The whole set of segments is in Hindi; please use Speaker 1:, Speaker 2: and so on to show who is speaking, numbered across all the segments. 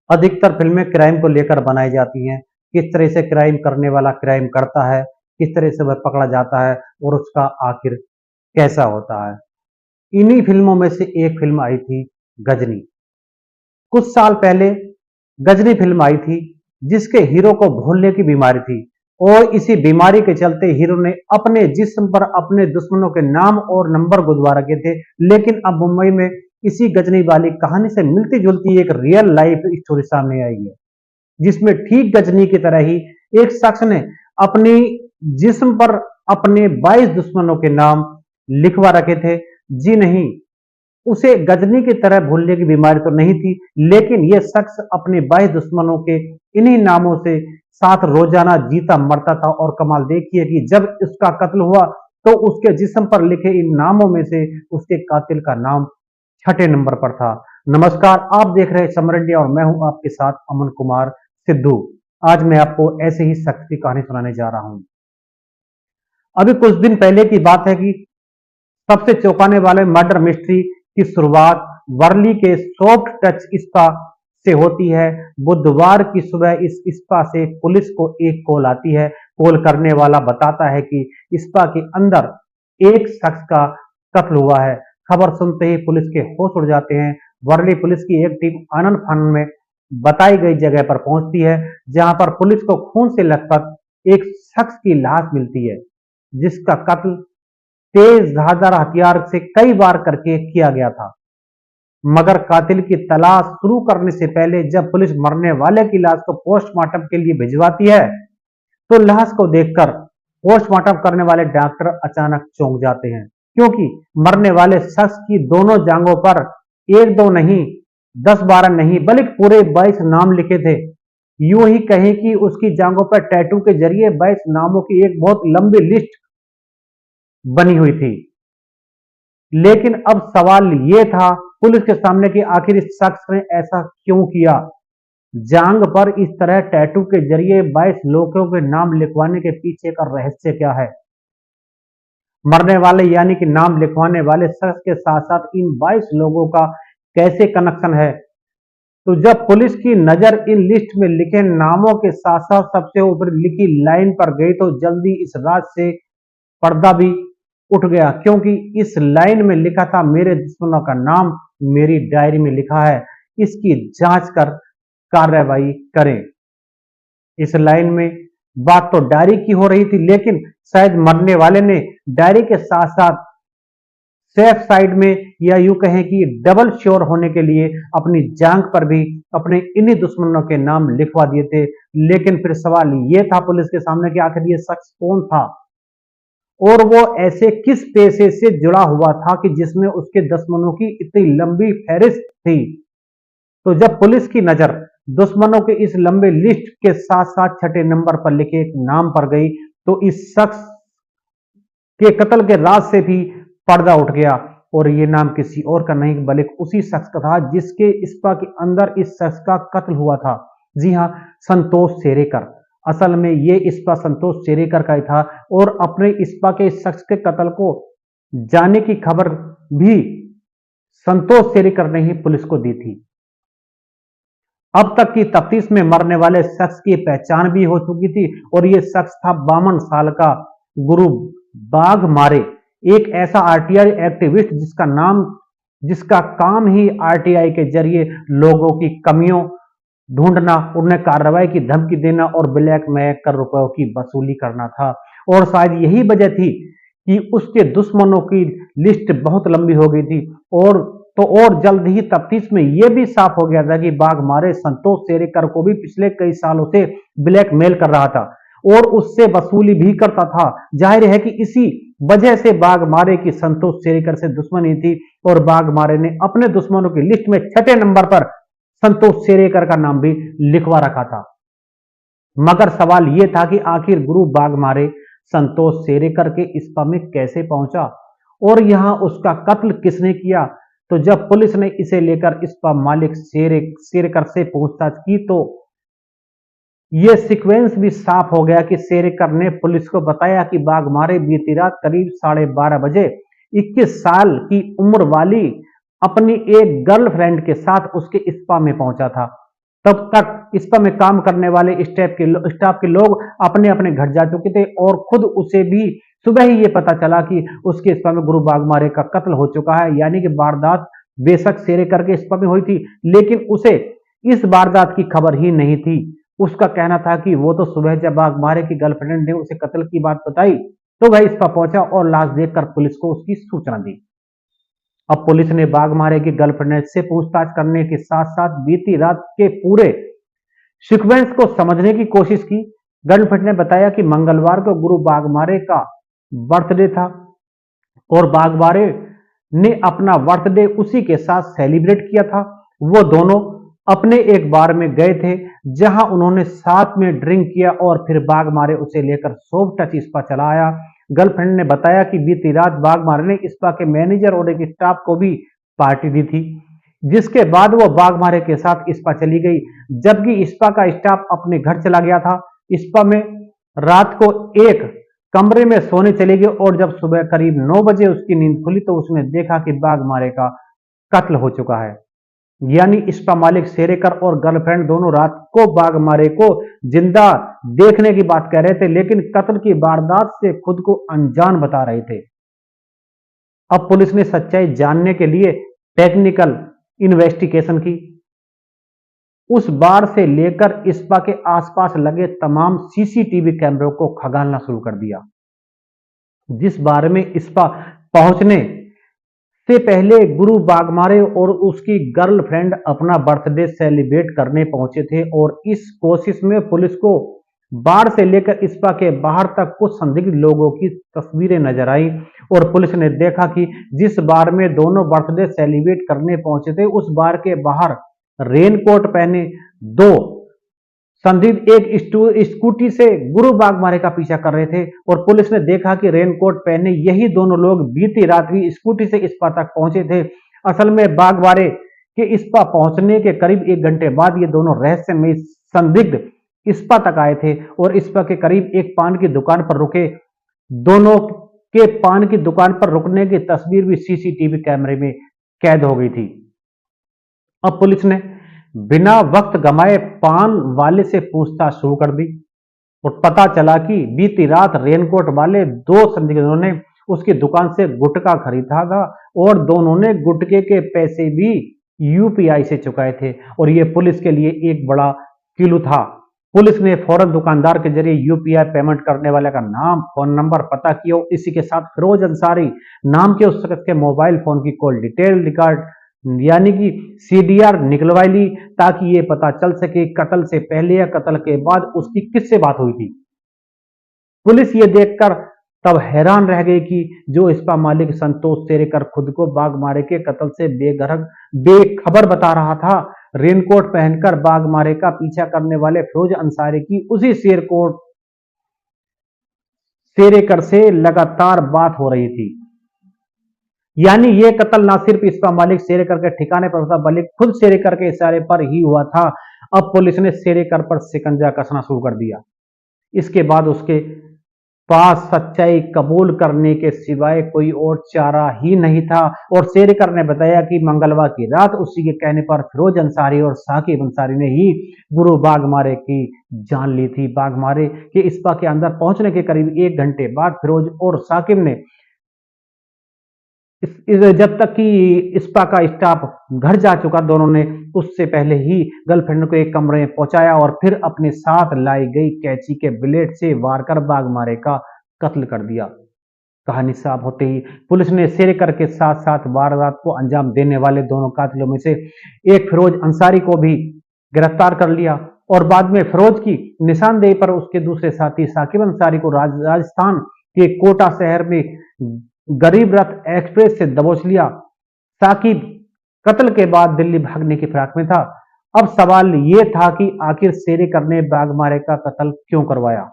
Speaker 1: अधिकतर फिल्में क्राइम को लेकर बनाई जाती हैं। किस तरह से क्राइम करने वाला क्राइम करता है, किस तरह से वह पकड़ा जाता है और उसका आखिर कैसा होता है। इन्हीं फिल्मों में से एक फिल्म आई थी गजनी। कुछ साल पहले गजनी फिल्म आई थी जिसके हीरो को भूलने की बीमारी थी और इसी बीमारी के चलते हीरो ने अपने जिस्म पर अपने दुश्मनों के नाम और नंबर गुदवा रखे थे। लेकिन अब मुंबई में इसी गजनी वाली कहानी से मिलती जुलती एक रियल लाइफ स्टोरी सामने आई है, जिसमें ठीक गजनी की तरह ही एक शख्स ने अपनी जिस्म पर अपने 22 दुश्मनों के नाम लिखवा रखे थे। जी नहीं, उसे गजनी की तरह भूलने की बीमारी तो नहीं थी, लेकिन यह शख्स अपने 22 दुश्मनों के इन्हीं नामों से साथ रोजाना जीता मरता था। और कमाल देखिए कि जब उसका कत्ल हुआ तो उसके जिस्म पर लिखे इन नामों में से उसके कातिल का नाम छठे नंबर पर था। नमस्कार, आप देख रहे हैं समर इंडिया और मैं हूं आपके साथ अमन कुमार सिद्धू। आज मैं आपको ऐसे ही शख्स की कहानी सुनाने जा रहा हूं। अभी कुछ दिन पहले की बात है कि सबसे चौंकाने वाले मर्डर मिस्ट्री की शुरुआत वर्ली के सॉफ्ट टच स्पा से होती है। बुधवार की सुबह इस स्पा से पुलिस को एक कॉल आती है। कॉल करने वाला बताता है कि स्पा के अंदर एक शख्स का कत्ल हुआ है। खबर सुनते ही पुलिस के होश उड़ जाते हैं। वर्ली पुलिस की एक टीम आनंद फानन में बताई गई जगह पर पहुंचती है, जहां पर पुलिस को खून से लथपथ एक शख्स की लाश मिलती है, जिसका कत्ल तेज धारदार हथियार से कई बार करके किया गया था। मगर कातिल की तलाश शुरू करने से पहले जब पुलिस मरने वाले की लाश को पोस्टमार्टम के लिए भिजवाती है, तो लाश को देखकर पोस्टमार्टम करने वाले डॉक्टर अचानक चौंक जाते हैं, क्योंकि मरने वाले शख्स की दोनों जांघों पर एक दो नहीं, 10-12 नहीं, बल्कि पूरे 22 नाम लिखे थे। यूं ही कहें कि उसकी जांघों पर टैटू के जरिए 22 नामों की एक बहुत लंबी लिस्ट बनी हुई थी। लेकिन अब सवाल यह था पुलिस के सामने कि आखिर इस शख्स ने ऐसा क्यों किया। जांग पर इस तरह टैटू के जरिए 22 लोगों के नाम लिखवाने के पीछे का रहस्य क्या है। मरने वाले यानी कि नाम लिखवाने वाले शख्स के साथ साथ इन 22 लोगों का कैसे कनेक्शन है। तो जब पुलिस की नजर इन लिस्ट में लिखे नामों के साथ साथ सबसे ऊपर लिखी लाइन पर गई, तो जल्दी इस राज से पर्दा भी उठ गया, क्योंकि इस लाइन में लिखा था मेरे दुश्मनों का नाम मेरी डायरी में लिखा है, इसकी जांच कर कार्रवाई करें। इस लाइन में बात तो डायरी की हो रही थी, लेकिन शायद मरने वाले ने डायरी के साथ साथ सेफ साइड में या यूं कहें कि डबल श्योर होने के लिए अपनी जांग पर भी अपने इन्हीं दुश्मनों के नाम लिखवा दिए थे। लेकिन फिर सवाल यह था पुलिस के सामने कि आखिर ये शख्स कौन था और वो ऐसे किस पेशे से जुड़ा हुआ था कि जिसमें उसके दुश्मनों की इतनी लंबी फहरिस्त थी। तो जब पुलिस की नजर दुश्मनों के इस लंबे लिस्ट के साथ साथ छठे नंबर पर लिखे एक नाम पर गई, तो इस शख्स के कत्ल के राज से भी पर्दा उठ गया। और ये नाम किसी और का नहीं बल्कि उसी शख्स का था जिसके स्पा के अंदर इस शख्स का कत्ल हुआ था। जी हाँ, संतोष सेरेकर। असल में ये स्पा संतोष सेरेकर का ही था और अपने स्पा के इस शख्स के कत्ल को जाने की खबर भी संतोष सेरेकर ने ही पुलिस को दी थी। अब तक की तफ्तीश में मरने वाले शख्स की पहचान भी हो चुकी थी और यह शख्स था 52 साल का गुरु बाघमारे, एक ऐसा आरटीआई एक्टिविस्ट जिसका काम ही आरटीआई के जरिए लोगों की कमियों ढूंढना, उन्हें कार्रवाई की धमकी देना और ब्लैकमेल कर रुपयों की वसूली करना था। और शायद यही वजह थी कि उसके दुश्मनों की लिस्ट बहुत लंबी हो गई थी। और जल्द ही तफ्तीश में यह भी साफ हो गया था कि बाघमारे संतोष सेरेकर को भी पिछले कई सालों से ब्लैकमेल कर रहा था और उससे वसूली भी करता था। जाहिर है कि इसी वजह से बाघमारे की संतोष सेरेकर से दुश्मनी थी और बाघमारे ने अपने दुश्मनों की लिस्ट में छठे नंबर पर संतोष सेरेकर का नाम भी लिखवा रखा था। मगर सवाल यह था कि आखिर गुरु बाघमारे संतोष सेरेकर के स्पा में कैसे पहुंचा और यहां उसका कत्ल किसने किया। तो जब पुलिस ने इसे लेकर स्पा मालिक सेरेकर से पूछताछ की, तो यह सीक्वेंस भी साफ हो गया कि सेरेकर ने पुलिस को बताया कि बाघमारे बीती रात करीब 12:30 बजे 21 साल की उम्र वाली अपनी एक गर्लफ्रेंड के साथ उसके स्पा में पहुंचा था। तब तक इस्पा में काम करने वाले स्टाफ के लोग अपने अपने घर जा चुके थे और खुद उसे भी सुबह ही ये पता चला कि उसके इस्पा में गुरु बागमारे का कत्ल हो चुका है। यानी कि वारदात बेशक शेरे करके इस्पा में हुई थी, लेकिन उसे इस वारदात की खबर ही नहीं थी। उसका कहना था कि वो तो सुबह जब बागमारे की गर्लफ्रेंड ने उसे कत्ल की बात बताई तो वह इस्पा पहुंचा और लाश देखकर पुलिस को उसकी सूचना दी। अब पुलिस ने बागमारे की गर्लफ्रेंड से पूछताछ करने के साथ साथ बीती रात के पूरे सीक्वेंस को समझने की कोशिश की। गर्लफ्रेंड ने बताया कि मंगलवार को गुरु बागमारे का बर्थडे था और बागमारे ने अपना बर्थडे उसी के साथ सेलिब्रेट किया था। वो दोनों अपने एक बार में गए थे जहां उन्होंने साथ में ड्रिंक किया और फिर बागमारे उसे लेकर सॉफ्ट टच स्पा चला आया। गर्लफ्रेंड ने बताया कि बीती रात बागमारे ने स्पा के मैनेजर और एक स्टाफ को भी पार्टी दी थी, जिसके बाद वो बागमारे के साथ स्पा चली गई, जबकि स्पा का स्टाफ अपने घर चला गया था। स्पा में रात को एक कमरे में सोने चली गई और जब सुबह करीब 9 बजे उसकी नींद खुली तो उसने देखा कि बागमारे का कत्ल हो चुका है। यानी स्पा मालिक शेरेकर और गर्लफ्रेंड दोनों रात को बागमारे को जिंदा देखने की बात कह रहे थे, लेकिन कत्ल की वारदात से खुद को अनजान बता रहे थे। अब पुलिस ने सच्चाई जानने के लिए टेक्निकल इन्वेस्टिगेशन की। उस बार से लेकर स्पा के आसपास लगे तमाम सीसीटीवी कैमरों को खंगालना शुरू कर दिया। जिस बार में स्पा पहुंचने से पहले गुरु बागमारे और उसकी गर्लफ्रेंड अपना बर्थडे सेलिब्रेट करने पहुंचे थे और इस कोशिश में पुलिस को बार से लेकर स्पा के बाहर तक कुछ संदिग्ध लोगों की तस्वीरें नजर आई और पुलिस ने देखा कि जिस बार में दोनों बर्थडे सेलिब्रेट करने पहुंचे थे उस बार के बाहर रेनकोट पहने दो संदिग्ध एक स्कूटी से गुरु बागमारे का पीछा कर रहे थे और पुलिस ने देखा कि रेनकोट पहने यही दोनों लोग बीती रात भी स्कूटी से स्पा तक पहुंचे थे। असल में बागमारे के स्पा पहुंचने के करीब 1 घंटे बाद ये दोनों रहस्यमय संदिग्ध स्पा तक आए थे और स्पा के करीब एक पान की दुकान पर रुके। दोनों के पान की दुकान पर रुकने की तस्वीर भी सीसीटीवी कैमरे में कैद हो गई थी। अब पुलिस ने बिना वक्त गंवाए पान वाले से पूछताछ शुरू कर दी और पता चला कि बीती रात रेनकोट वाले 2 संदिग्धों ने उसकी दुकान से गुटखा खरीदा था और दोनों ने गुटखे के पैसे भी यूपीआई से चुकाए थे और यह पुलिस के लिए एक बड़ा क्लू था। पुलिस ने फौरन दुकानदार के जरिए यूपीआई पेमेंट करने वाले का नाम, फोन नंबर पता किया और इसी के साथ फिरोज अंसारी नाम के उस शख्स के मोबाइल फोन की कॉल डिटेल रिकॉर्ड यानी कि सीडीआर निकलवाई ली ताकि ये पता चल सके कत्ल से पहले या कत्ल के बाद उसकी किससे बात हुई थी। पुलिस ये देखकर तब हैरान रह गई कि जो स्पा मालिक संतोष शेरेकर खुद को बागमारे के कत्ल से बेखबर बता रहा था, रेनकोट पहनकर बागमारे का पीछा करने वाले फिरोज अंसारी की उसी शेरेकर से लगातार बात हो रही थी। यानी ये कत्ल ना सिर्फ स्पा मालिक शेरेकर के ठिकाने पर था बल्कि खुद शेरेकर के इशारे पर ही हुआ था। अब पुलिस ने शेरेकर पर शिकंजा कसना शुरू कर दिया। इसके बाद उसके पास सच्चाई कबूल करने के सिवाय कोई और चारा ही नहीं था और शेरेकर ने बताया कि मंगलवार की रात उसी के कहने पर फिरोज अंसारी और साकिब अंसारी ने ही गुरु बागमारे की जान ली थी। बागमारे के स्पा के अंदर पहुंचने के करीब 1 घंटे बाद फिरोज और साकिब ने जब तक कि स्पा का स्टाफ घर जा चुका, दोनों ने उससे पहले ही गर्लफ्रेंड को एक कमरे में पहुंचाया और फिर अपने साथ लाई गई कैंची के ब्लेड से वार कर बागमारे का कत्ल कर दिया। कहानी साफ होते ही पुलिस ने शेरेकर के साथ साथ वारदात को अंजाम देने वाले दोनों कातिलों में से एक फिरोज अंसारी को भी गिरफ्तार कर लिया और बाद में फिरोज की निशानदेही पर उसके दूसरे साथी साकिब अंसारी को राजस्थान के कोटा शहर में गरीब रथ एक्सप्रेस से दबोच लिया। साकिब कत्ल के बाद दिल्ली भागने की फिराक में था। अब सवाल यह था कि आखिर शेरेकर ने बागमारे का कत्ल क्यों करवाया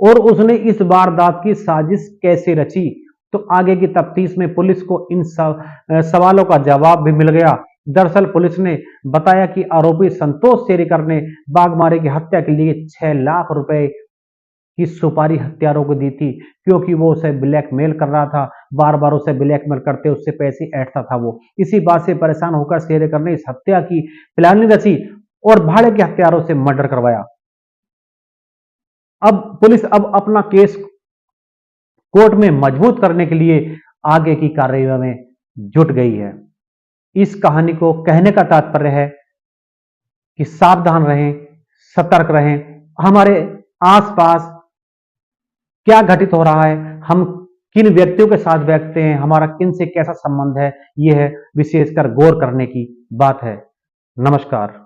Speaker 1: और उसने इस वारदात की साजिश कैसे रची। तो आगे की तफ्तीश में पुलिस को इन सवालों का जवाब भी मिल गया। दरअसल पुलिस ने बताया कि आरोपी संतोष शेरेकर ने बागमारे की हत्या के लिए 6 लाख रुपए की सुपारी हत्यारों को दी थी, क्योंकि वो उसे ब्लैकमेल कर रहा था, बार-बार उसे ब्लैकमेल करते उससे पैसे ऐंठता था वो। इसी बात से परेशान होकर शेरेकर ने इस हत्या की प्लानिंग रची और भाड़े के हथियारों से मर्डर करवाया। अब पुलिस अब अपना केस कोर्ट में मजबूत करने के लिए आगे की कार्रवाई में जुट गई है। इस कहानी को कहने का तात्पर्य है कि सावधान रहें, सतर्क रहें, हमारे आसपास क्या घटित हो रहा है, हम किन व्यक्तियों के साथ बैठते हैं, हमारा किन से कैसा संबंध है, यह है विशेषकर गौर करने की बात है। नमस्कार।